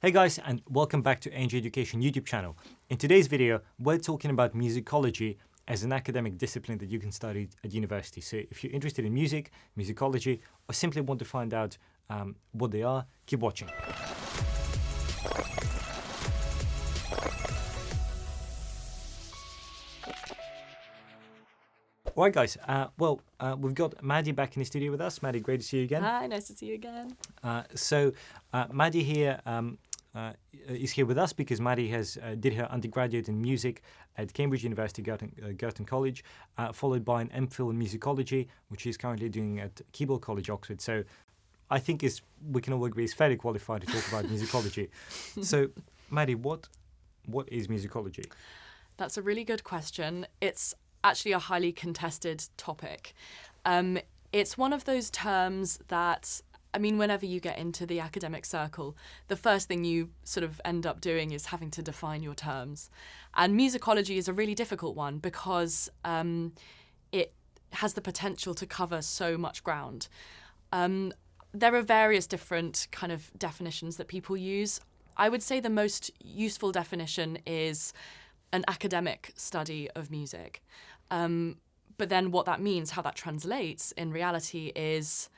Hey guys, and welcome back to A&J Education YouTube channel. In today's video, we're talking about musicology as an academic discipline that you can study at university. So if you're interested in music, musicology, or simply want to find out what they are, keep watching. All right, guys. We've got Maddie back in the studio with us. Maddie, great to see you again. Hi, nice to see you again. Maddie here is here with us because Maddie did her undergraduate in music at Cambridge University, Girton College, followed by an MPhil in musicology, which she's currently doing at Keble College, Oxford. So I think we can all agree is fairly qualified to talk about musicology. So, Maddie, what is musicology? That's a really good question. It's actually a highly contested topic. It's one of those terms that, whenever you get into the academic circle, the first thing you sort of end up doing is having to define your terms. And musicology is a really difficult one because it has the potential to cover so much ground. There are various different kind of definitions that people use. I would say the most useful definition is an academic study of music. But then what that means, how that translates in reality is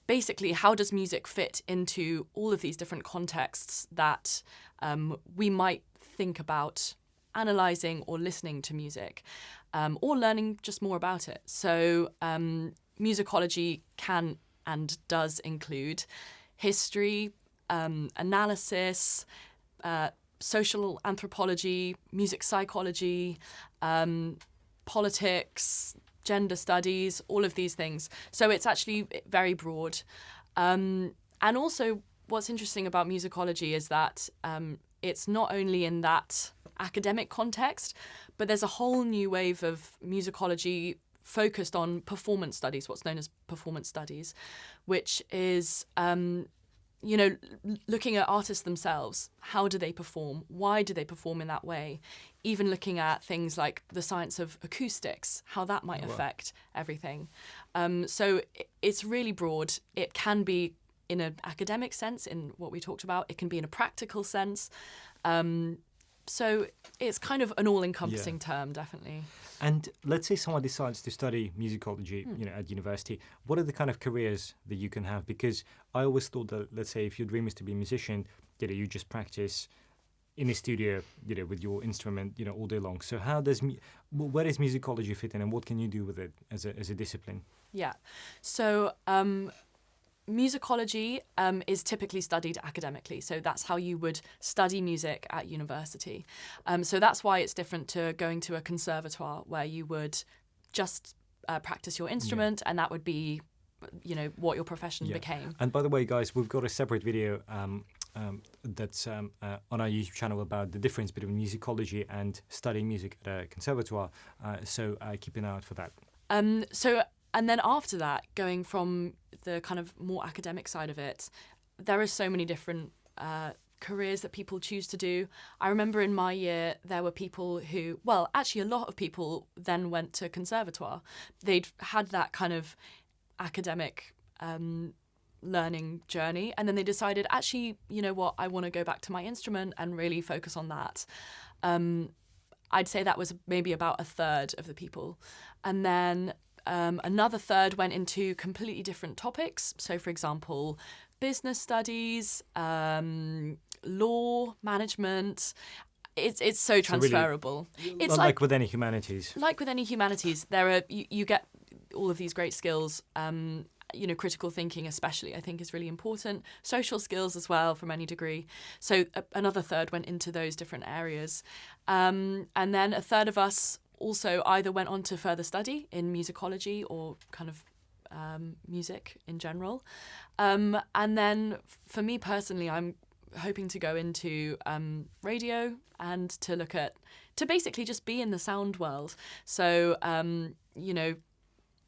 basically how does music fit into all of these different contexts that we might think about analysing or listening to music or learning just more about it. So musicology can and does include history, analysis, social anthropology, music psychology, politics, gender studies, all of these things. So it's actually very broad. And also what's interesting about musicology is that it's not only in that academic context, but there's a whole new wave of musicology focused on performance studies, what's known as performance studies, which is looking at artists themselves. How do they perform? Why do they perform in that way? Even looking at things like the science of acoustics, how that might affect everything. So it's really broad. It can be in an academic sense, in what we talked about. It can be in a practical sense. So it's kind of an all-encompassing term, definitely. And let's say someone decides to study musicology, at university. What are the kind of careers that you can have? Because I always thought that, let's say, if your dream is to be a musician, you just practice in a studio, with your instrument, all day long. So where does musicology fit in, and what can you do with it as a discipline? Yeah. So musicology is typically studied academically. So that's how you would study music at university. So that's why it's different to going to a conservatoire where you would just practice your instrument and that would be, what your profession became. And by the way, guys, we've got a separate video that's on our YouTube channel about the difference between musicology and studying music at a conservatoire. So keep an eye out for that. And then after that, going from the kind of more academic side of it, there are so many different careers that people choose to do. I remember in my year, there were people who, actually a lot of people then went to conservatoire. They'd had that kind of academic learning journey, and then they decided, actually, you know what, I want to go back to my instrument and really focus on that. I'd say that was maybe about a third of the people. And then another third went into completely different topics. So, for example, business studies, law, management. It's so transferable. Really, it's like with any humanities. Like with any humanities, there are you get all of these great skills. Critical thinking especially, I think, is really important. Social skills as well, from any degree. So another third went into those different areas. And then a third of us also either went on to further study in musicology or kind of music in general. And then for me personally, I'm hoping to go into radio and to basically just be in the sound world. So,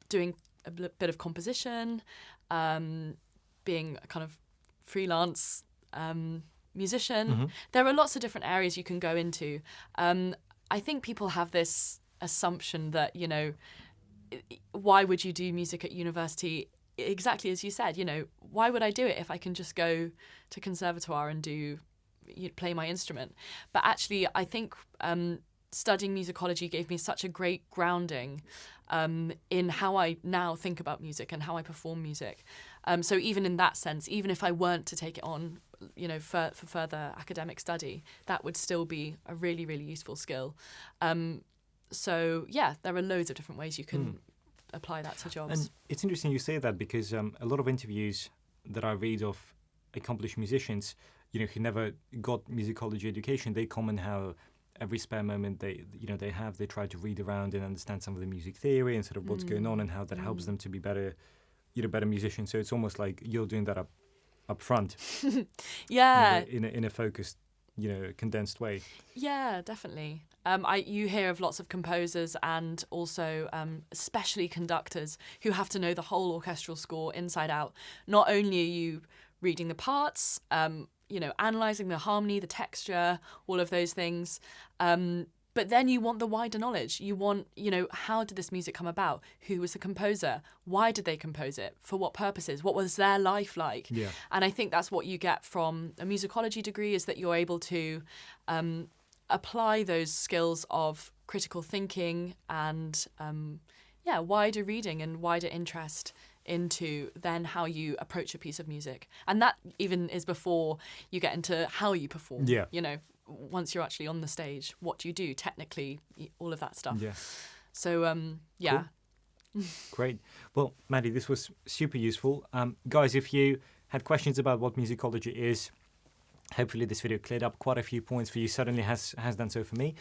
doing a bit of composition, being a kind of freelance musician. Mm-hmm. There are lots of different areas you can go into. I think people have this assumption that, why would you do music at university? Exactly as you said, why would I do it if I can just go to conservatoire and do play my instrument. But actually, I think studying musicology gave me such a great grounding in how I now think about music and how I perform music. So even in that sense, even if I weren't to take it on, for further academic study, that would still be a really, really useful skill. So yeah, there are loads of different ways you can apply that to jobs. And it's interesting you say that, because a lot of interviews that I read of accomplished musicians, who never got musicology education, they comment how every spare moment they try to read around and understand some of the music theory and sort of what's going on, and how that helps them to be better musicians. So it's almost like you're doing that up front. Yeah. In a focused, condensed way. Yeah, definitely. You hear of lots of composers and also especially conductors who have to know the whole orchestral score inside out. Not only are you reading the parts, analysing the harmony, the texture, all of those things, but then you want the wider knowledge. You want, how did this music come about? Who was the composer? Why did they compose it? For what purposes? What was their life like? Yeah. And I think that's what you get from a musicology degree, is that you're able to apply those skills of critical thinking and wider reading and wider interest into then how you approach a piece of music. And that even is before you get into how you perform. Yeah. Once you're actually on the stage, what do you do technically, all of that stuff. Yeah. So yeah. Cool. Great. Well, Maddie, this was super useful. Guys, if you had questions about what musicology is, hopefully this video cleared up quite a few points for you. Certainly has done so for me.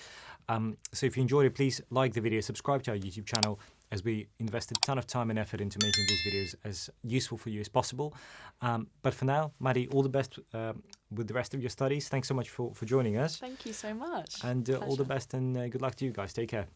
So if you enjoyed it, please like the video, subscribe to our YouTube channel, as we invested a ton of time and effort into making these videos as useful for you as possible. But for now, Maddie, all the best with the rest of your studies. Thanks so much for joining us. Thank you so much. And all the best, and good luck to you guys. Take care.